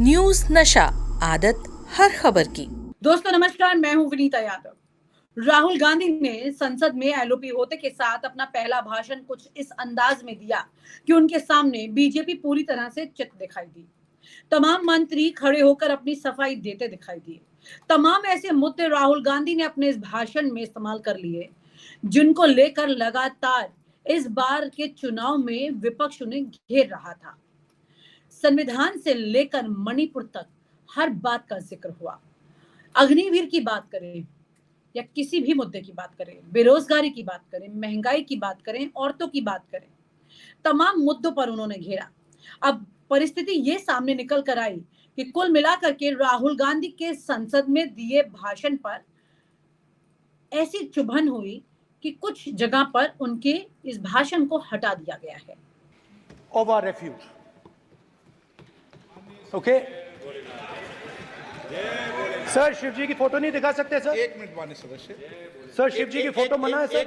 News नशा, आदत हर खबर की। दोस्तों नमस्कार, मैं हूं विनीता यादव। राहुल गांधी ने संसद में एलओपी होते के साथ अपना पहला भाषण कुछ इस अंदाज में दिया कि उनके सामने बीजेपी पूरी तरह से चित दिखाई दी। तमाम मंत्री खड़े होकर अपनी सफाई देते दिखाई दिए। तमाम ऐसे मुद्दे राहुल गांधी ने अपने इस भाषण में इस्तेमाल कर लिए जिनको लेकर लगातार इस बार के चुनाव में विपक्ष उन्हें घेर रहा था। संविधान से लेकर मणिपुर तक हर बात का जिक्र हुआ। अग्निवीर की बात करें या किसी भी मुद्दे की बात करें, बेरोजगारी की बात करें, महंगाई की बात करें, औरतों की बात करें, तमाम मुद्दों पर उन्होंने घेरा। अब परिस्थिति ये सामने निकल कर आई कि कुल मिलाकर के राहुल गांधी के संसद में दिए भाषण पर ऐसी चुभन हुई कि कुछ जगह पर उनके इस भाषण को हटा दिया गया है। Over refuge. Okay sir, Shiv ji की फोटो नहीं दिखा सकते सर? एक मिनट माननीय सदस्य। सर, शिव जी की फोटो मना है सर?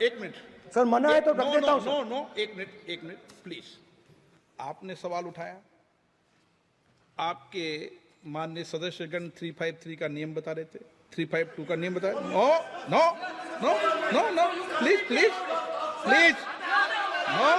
एक मिनट सर, मना है तो रख देता हूं सर। नो, एक मिनट प्लीज। आपने सवाल उठाया, आपके माननीय सदस्यगण 353 का नियम बता रहे थे, 352 का नियम बताया। No please no.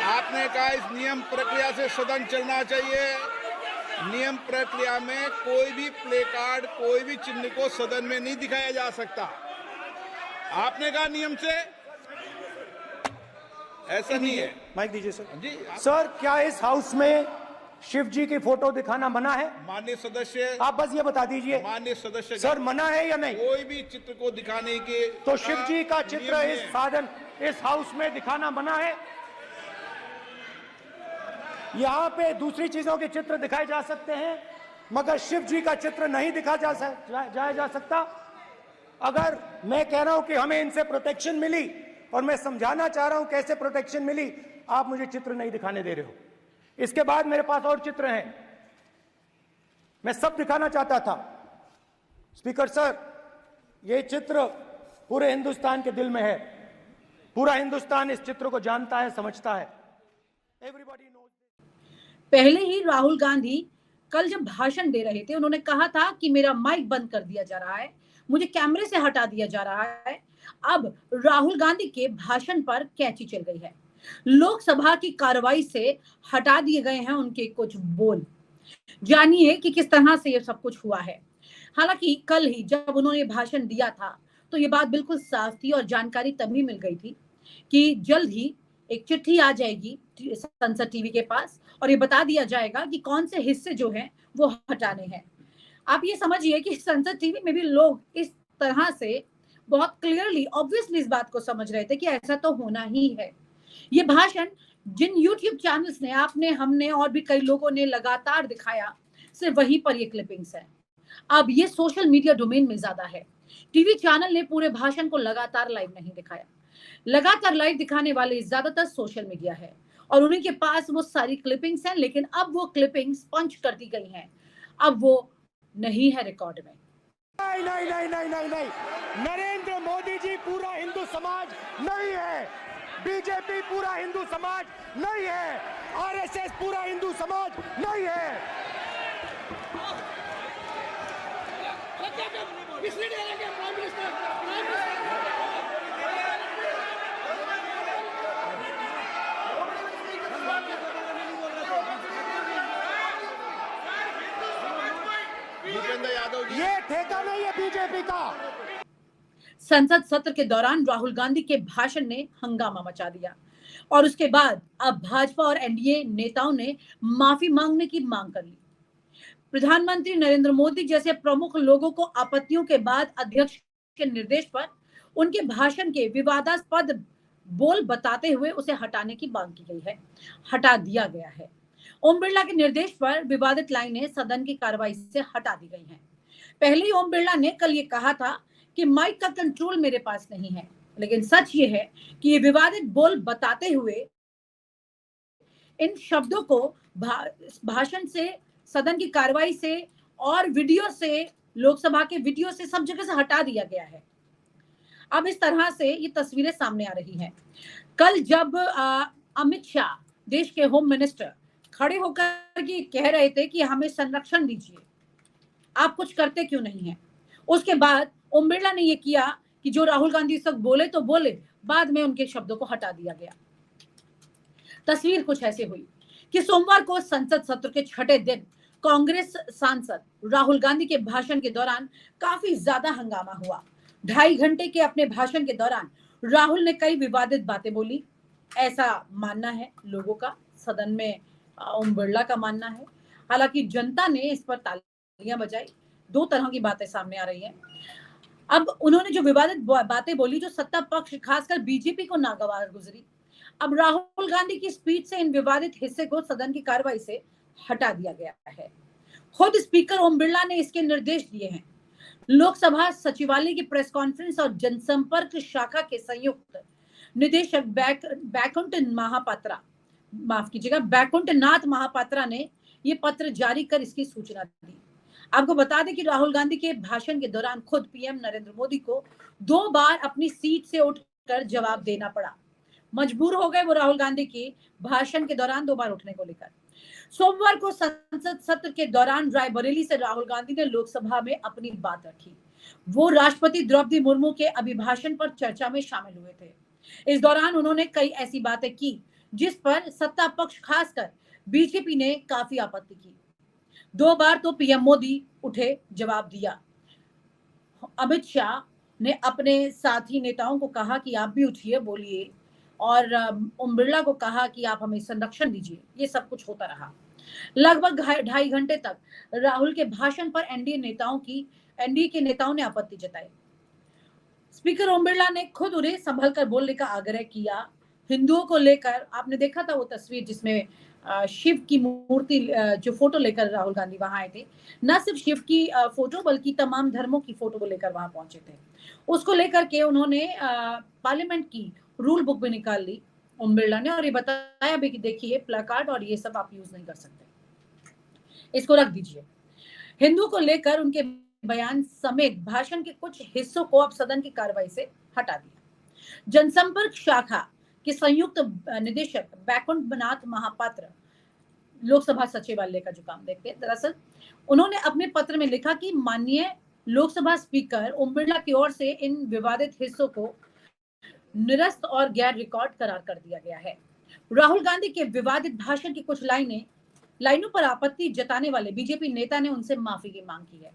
आपने कहा इस नियम प्रक्रिया से सदन चलना चाहिए। नियम प्रक्रिया में कोई भी प्ले कार्ड, कोई भी चिन्ह को सदन में नहीं दिखाया जा सकता। आपने कहा नियम से, ऐसा नहीं है। माइक दीजिए सर। जी सर, क्या इस हाउस में शिव जी की फोटो दिखाना मना है? माननीय सदस्य, आप बस ये बता दीजिए माननीय सदस्य सर, मना है या नहीं? कोई भी चित्र को दिखाने के तो शिव जी का चित्र नियम इस है। साधन इस हाउस में दिखाना मना है? यहाँ पे दूसरी चीजों के चित्र दिखाए जा सकते हैं मगर शिव जी का चित्र नहीं दिखा जा सकता। अगर मैं कह रहा हूं कि हमें इनसे प्रोटेक्शन मिली और मैं समझाना चाह रहा हूं कैसे प्रोटेक्शन मिली, आप मुझे चित्र नहीं दिखाने दे रहे हो। इसके बाद मेरे पास और चित्र हैं, मैं सब दिखाना चाहता था। स्पीकर सर, ये चित्र पूरे हिंदुस्तान के दिल में है। पूरा हिंदुस्तान इस चित्र को जानता है, समझता है। Everybody knows. पहले ही राहुल गांधी कल जब भाषण दे रहे थे, उन्होंने कहा था कि मेरा माइक बंद कर दिया जा रहा है, मुझे कैमरे से हटा दिया जा रहा है। अब राहुल गांधी के भाषण पर कैंची चल गई है। लोकसभा की कार्रवाई से हटा दिए गए हैं उनके कुछ बोल। जानिए कि किस तरह से ये सब कुछ हुआ है। हालांकि कल ही जब उन्होंने भाषण दिया था तो ये बात बिल्कुल साफ थी और जानकारी तभी मिल गई थी कि जल्द ही एक चिट्ठी आ जाएगी संसद टीवी के पास और ये बता दिया जाएगा कि कौन से हिस्से जो हैं वो हटाने हैं। आप ये समझिए कि संसद टीवी में भी लोग इस तरह से बहुत क्लियरली, ऑब्वियसली इस बात को समझ रहे थे कि ऐसा तो होना ही है। ये भाषण जिन यूट्यूब चैनल्स ने, आपने, हमने और भी कई लोगों ने लगातार दिखाया, सिर्फ वहीं पर ये क्लिपिंग्स है। अब ये सोशल मीडिया डोमेन में ज्यादा है। टीवी चैनल ने पूरे भाषण को लगातार लाइव नहीं दिखाया। लगातार लाइव दिखाने वाले ज्यादातर सोशल मीडिया है और उन्हीं के पास वो सारी क्लिपिंग्स हैं, लेकिन अब वो क्लिपिंग्स पंच कर दी गई हैं। अब वो नहीं है रिकॉर्ड में। नहीं। नरेंद्र मोदी जी पूरा हिंदू समाज नहीं है, बीजेपी पूरा हिंदू समाज नहीं है, आरएसएस पूरा हिंदू समाज नहीं है। भूपेंद्र यादव जी, ये ठेका नहीं है बीजेपी का। संसद सत्र के दौरान राहुल गांधी के भाषण ने हंगामा मचा दिया और उसके बाद अब भाजपा और एनडीए नेताओं ने माफी मांगने की मांग कर ली। प्रधानमंत्री नरेंद्र मोदी जैसे प्रमुख लोगों को आपत्तियों के बाद अध्यक्ष के निर्देश पर उनके भाषण के विवादास्पद बोल बताते हुए उसे हटाने की मांग की गई है। हटा दिया गया है। ओम बिरला के निर्देश पर विवादित लाइनें सदन की कार्रवाई से हटा दी गई हैं। पहले ही ओम बिरला ने कल ये कहा था कि माइक का कंट्रोल मेरे पास नहीं है, लेकिन सच ये है कि ये विवादित बोल बताते हुए इन शब्दों को भाषण से, सदन की कार्रवाई से और वीडियो से, लोकसभा के वीडियो से, सब जगह से हटा दिया गया है। अब इस तरह से ये तस्वीरें सामने आ रही हैं। कल जब अमित शाह, देश के होम मिनिस्टर, खड़े होकर के कह रहे थे कि हमें संरक्षण दीजिए, आप कुछ करते क्यों नहीं है। उसके बाद ओम बिरला ने ये किया कि जो राहुल गांधी इस वक्त बोले तो बोले, बाद में उनके शब्दों को हटा दिया गया। तस्वीर कुछ ऐसे हुई कि सोमवार को संसद सत्र के छठे दिन कांग्रेस सांसद राहुल गांधी के भाषण के दौरान काफी ज्यादा हंगामा हुआ। 2.5 घंटे के अपने भाषण के दौरान राहुल ने कई विवादित बातें बोली, ऐसा मानना है लोगों का, सदन में ओम बिरला का मानना है। हालांकि जनता ने इस पर तालियां बजाई। दो तरह की बातें सामने आ रही हैं। अब उन्होंने जो विवादित बातें बोली, जो सत्ता पक्ष खासकर बीजेपी को नागवार गुजरी। अब राहुल गांधी की स्पीच से इन विवादित हिस्से को सदन की कार्रवाई से हटा दिया गया है। खुद स्पीकर ओम बिरला ने इसके निर्देश दिए हैं। लोकसभा सचिवालय की प्रेस कॉन्फ्रेंस और जनसंपर्क शाखा के संयुक्त निदेशक बैकुंठ नाथ महापात्रा ने ये पत्र जारी कर इसकी सूचना दी। आपको बता दें कि राहुल गांधी के भाषण के दौरान खुद पीएम नरेंद्र मोदी को 2 बार अपनी सीट से उठकर जवाब देना पड़ा। मजबूर हो गए वो राहुल गांधी के भाषण के दौरान 2 बार उठने को लेकर। सोमवार को संसद सत्र के दौरान रायबरेली से राहुल गांधी ने लोकसभा में अपनी बात रखी। वो राष्ट्रपति द्रौपदी मुर्मू के अभिभाषण पर चर्चा में शामिल हुए थे। इस दौरान उन्होंने कई ऐसी बातें की जिस पर सत्ता पक्ष खासकर बीजेपी ने काफी आपत्ति की। 2 बार तो पीएम मोदी उठे, जवाब दिया। अमित शाह ने अपने साथी नेताओं को कहा कि आप भी उठिए, बोलिए, और ओम बिरला को कहा कि आप हमें संरक्षण दीजिए। ये सब कुछ होता रहा। लगभग 2.5 घंटे तक राहुल के भाषण पर एनडीए के नेताओं ने आपत्ति जताई। स्पीकर ओम बिरला ने खुद उन्हें संभल कर बोलने का आग्रह किया। हिंदुओं को लेकर आपने देखा था वो तस्वीर जिसमें शिव की मूर्ति, जो फोटो लेकर राहुल गांधी वहां आए थे, न सिर्फ शिव की फोटो बल्कि तमाम धर्मों की फोटो को लेकर वहां पहुंचे थे। उसको लेकर के उन्होंने पार्लियामेंट की रूल बुक भी निकाल ली ओम बिरला ने, और ये बताया भी कि देखिए प्लाकार्ड और ये सब आप यूज नहीं कर सकते, इसको रख दीजिए। हिंदू को लेकर उनके बयान समेत भाषण के कुछ हिस्सों को अब सदन की कार्रवाई से हटा दिया। जनसंपर्क शाखा के संयुक्त निदेशक बैकुंठ नाथ महापात्र लोकसभा सचिवालय का जो काम देखते हैं, दरअसल उन्होंने अपने पत्र में लिखा कि माननीय लोकसभा स्पीकर ओम बिरला की ओर से इन विवादित हिस्सों को निरस्त और गैर रिकॉर्ड करार कर दिया गया है। राहुल गांधी के विवादित भाषण की कुछ लाइनों पर आपत्ति जताने वाले बीजेपी नेता ने उनसे माफी की मांग की है।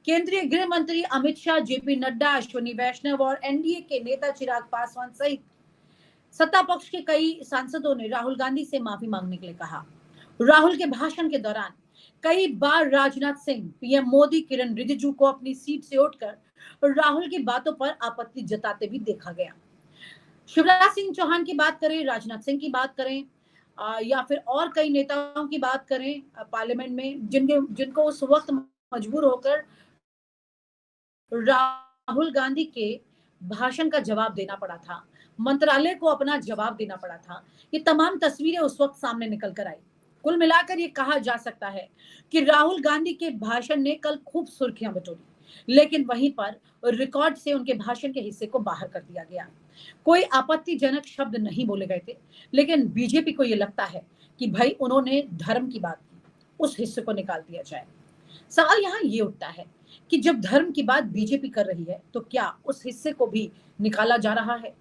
केंद्रीय गृह मंत्री अमित शाह, जेपी नड्डा, अश्विनी वैष्णव और एनडीए के नेता चिराग पासवान सहित सत्ता पक्ष के कई सांसदों ने राहुल गांधी से माफी मांगने के लिए कहा। राहुल के भाषण के दौरान कई बार राजनाथ सिंह, पीएम मोदी, किरण रिजिजू को अपनी सीट से उठकर राहुल की बातों पर आपत्ति जताते भी देखा गया। शिवराज सिंह चौहान की बात करें, राजनाथ सिंह की बात करें, या फिर और कई नेताओं की बात करें पार्लियामेंट में, जिनको उस वक्त मजबूर होकर राहुल गांधी के भाषण का जवाब देना पड़ा था, मंत्रालय को अपना जवाब देना पड़ा था। ये तमाम तस्वीरें उस वक्त सामने निकल कर आई। कुल मिलाकर ये कहा जा सकता है कि राहुल गांधी के भाषण ने कल खूब सुर्खियां बटोरी, लेकिन वहीं पर रिकॉर्ड से उनके भाषण के हिस्से को बाहर कर दिया गया। कोई आपत्तिजनक शब्द नहीं बोले गए थे, लेकिन बीजेपी को ये लगता है कि भाई उन्होंने धर्म की बात की, उस हिस्से को निकाल दिया जाए। सवाल यहाँ ये उठता है कि जब धर्म की बात बीजेपी कर रही है तो क्या उस हिस्से को भी निकाला जा रहा है?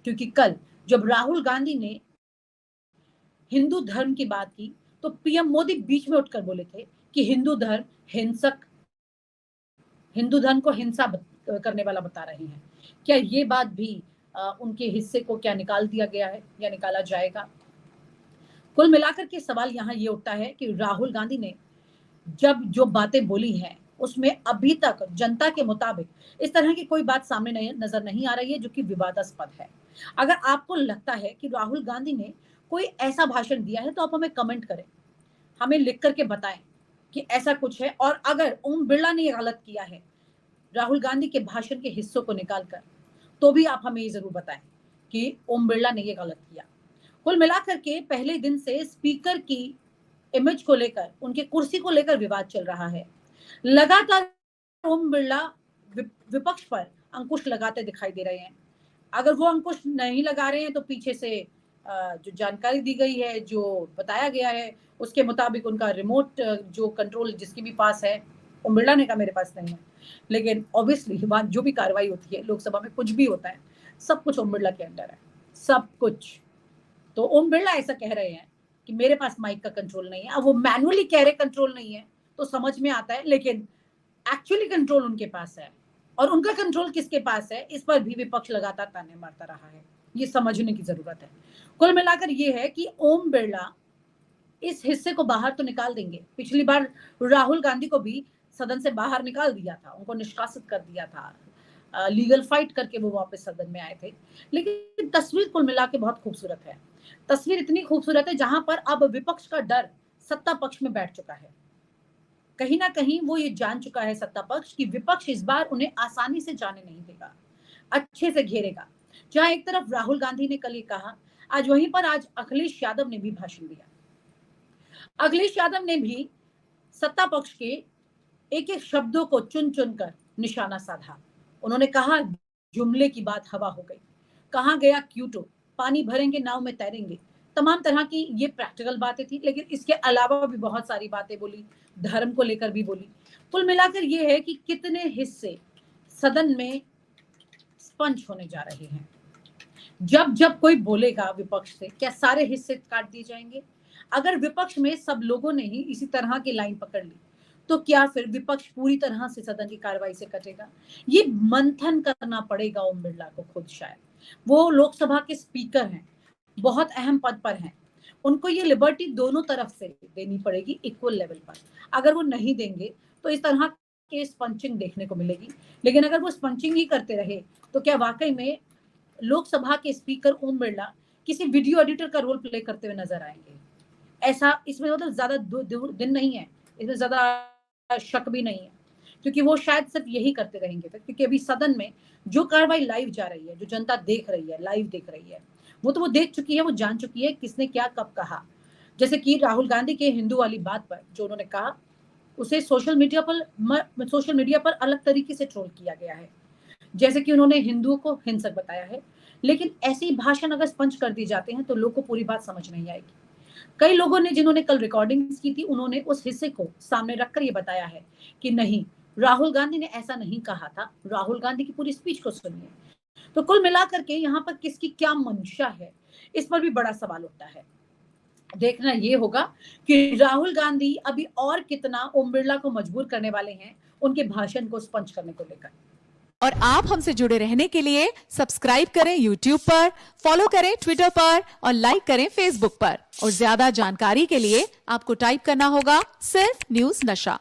क्योंकि कल जब राहुल गांधी ने हिंदू धर्म की बात की तो पीएम मोदी बीच में उठकर बोले थे कि हिंदू धर्म को हिंसा करने वाला बता रहे हैं। क्या ये बात भी उनके हिस्से को क्या निकाल दिया गया है या निकाला जाएगा? कुल मिलाकर के सवाल यहाँ ये उठता है कि राहुल गांधी ने जब जो बातें बोली हैं उसमें अभी तक जनता के मुताबिक इस तरह की कोई बात सामने नजर नहीं आ रही है जो कि विवादास्पद है। अगर आपको लगता है कि राहुल गांधी ने कोई ऐसा भाषण दिया है तो आप हमें कमेंट करें, हमें लिख करके बताएं कि ऐसा कुछ है। और अगर ओम बिरला ने ये गलत किया है राहुल गांधी के भाषण के हिस्सों को निकालकर, तो भी आप हमें ये जरूर बताएं कि ओम बिरला ने ये गलत किया। कुल मिलाकर के पहले दिन से स्पीकर की इमेज को लेकर, उनके कुर्सी को लेकर विवाद चल रहा है। लगातार ओम बिरला विपक्ष पर अंकुश लगाते दिखाई दे रहे हैं। अगर वो अंकुश नहीं लगा रहे हैं तो पीछे से जो जानकारी दी गई है, जो बताया गया है, उसके मुताबिक उनका रिमोट जो कंट्रोल जिसके भी पास है, ओम बिरला ने कहा मेरे पास नहीं है। लेकिन ऑब्वियसली बात जो भी कार्रवाई होती है लोकसभा में, कुछ भी होता है, सब कुछ ओम बिरला के अंडर है, सब कुछ। तो ओम बिरला ऐसा कह रहे हैं कि मेरे पास माइक का कंट्रोल नहीं है। अब वो मैनुअली कह रहे कंट्रोल नहीं है तो समझ में आता है, लेकिन एक्चुअली कंट्रोल उनके पास है। और उनका कंट्रोल किसके पास है, इस पर भी विपक्ष लगातार ताने मारता रहा है। ये समझने की जरूरत है। कुल मिलाकर ये है कि ओम बिरला इस हिस्से को बाहर तो निकाल देंगे। पिछली बार राहुल गांधी को भी सदन से बाहर निकाल दिया था, उनको निष्कासित कर दिया था, लीगल फाइट करके वो वापस सदन में आए थे। लेकिन तस्वीर कुल मिला के बहुत खूबसूरत है। तस्वीर इतनी खूबसूरत है जहां पर अब विपक्ष का डर सत्ता पक्ष में बैठ चुका है। कहीं ना कहीं वो ये जान चुका है सत्ता पक्ष कि विपक्ष इस बार उन्हें आसानी से जाने नहीं देगा, अच्छे से घेरेगा। जहां एक तरफ राहुल गांधी ने कल ये कहा, आज वहीं पर आज अखिलेश यादव ने भी भाषण दिया। अखिलेश यादव ने भी सत्ता पक्ष के एक एक शब्दों को चुन चुन कर निशाना साधा। उन्होंने कहा जुमले की बात हवा हो गई, कहाँ गया क्यूटो, पानी भरेंगे नाव में तैरेंगे, तमाम तरह की ये प्रैक्टिकल बातें थी। लेकिन इसके अलावा भी बहुत सारी बातें बोली, धर्म को लेकर भी बोली। कुल मिलाकर ये है कि कितने हिस्से सदन में स्पंज होने जा रहे हैं। जब जब कोई बोलेगा विपक्ष से, क्या सारे हिस्से काट दिए जाएंगे? अगर विपक्ष में सब लोगों ने ही इसी तरह की लाइन पकड़ ली तो क्या फिर विपक्ष पूरी तरह से सदन की कार्रवाई से कटेगा? ये मंथन करना पड़ेगा ओम बिरला को खुद। शायद वो लोकसभा के स्पीकर हैं, बहुत अहम पद पर हैं, उनको ये लिबर्टी दोनों तरफ से देनी पड़ेगी इक्वल लेवल पर। अगर वो नहीं देंगे तो इस तरह के स्पंचिंग देखने को मिलेगी। लेकिन अगर वो स्पंचिंग ही करते रहे तो क्या वाकई में लोकसभा के स्पीकर ओम बिरला किसी वीडियो एडिटर का रोल प्ले करते हुए नजर आएंगे? ऐसा इसमें मतलब ज्यादा दिन नहीं है, इसमें ज्यादा शक भी नहीं है, क्योंकि वो शायद सिर्फ यही करते रहेंगे। क्योंकि अभी सदन में जो कार्रवाई लाइव जा रही है, जो जनता देख रही है, लाइव देख रही है, वो तो वो देख चुकी है, वो जान चुकी है किसने क्या कब कहा। जैसे कि राहुल गांधी के हिंदू वाली बात पर जो उन्होंने कहा, उसे सोशल मीडिया पर अलग तरीके से ट्रोल किया गया है। जैसे कि उन्होंने हिंदुओं को हिंसक बताया है। लेकिन ऐसे ही भाषण अगर स्पंज कर दिए जाते हैं तो लोग को पूरी बात समझ नहीं आएगी। कई लोगों ने जिन्होंने कल रिकॉर्डिंग्स की थी, उन्होंने उस हिस्से को सामने रखकर ये बताया है कि नहीं, राहुल गांधी ने ऐसा नहीं कहा था। राहुल गांधी की पूरी स्पीच को सुनिए। तो कुल मिलाकर के यहाँ पर किसकी क्या मंशा है, इस पर भी बड़ा सवाल उठता है। देखना ये होगा कि राहुल गांधी अभी और कितना ओम बिरला को मजबूर करने वाले हैं उनके भाषण को स्पंज करने को लेकर। और आप हमसे जुड़े रहने के लिए सब्सक्राइब करें YouTube पर, फॉलो करें Twitter पर और लाइक करें Facebook पर। और ज्यादा जानकारी के लिए आपको टाइप करना होगा सिर्फ न्यूज़ नशा।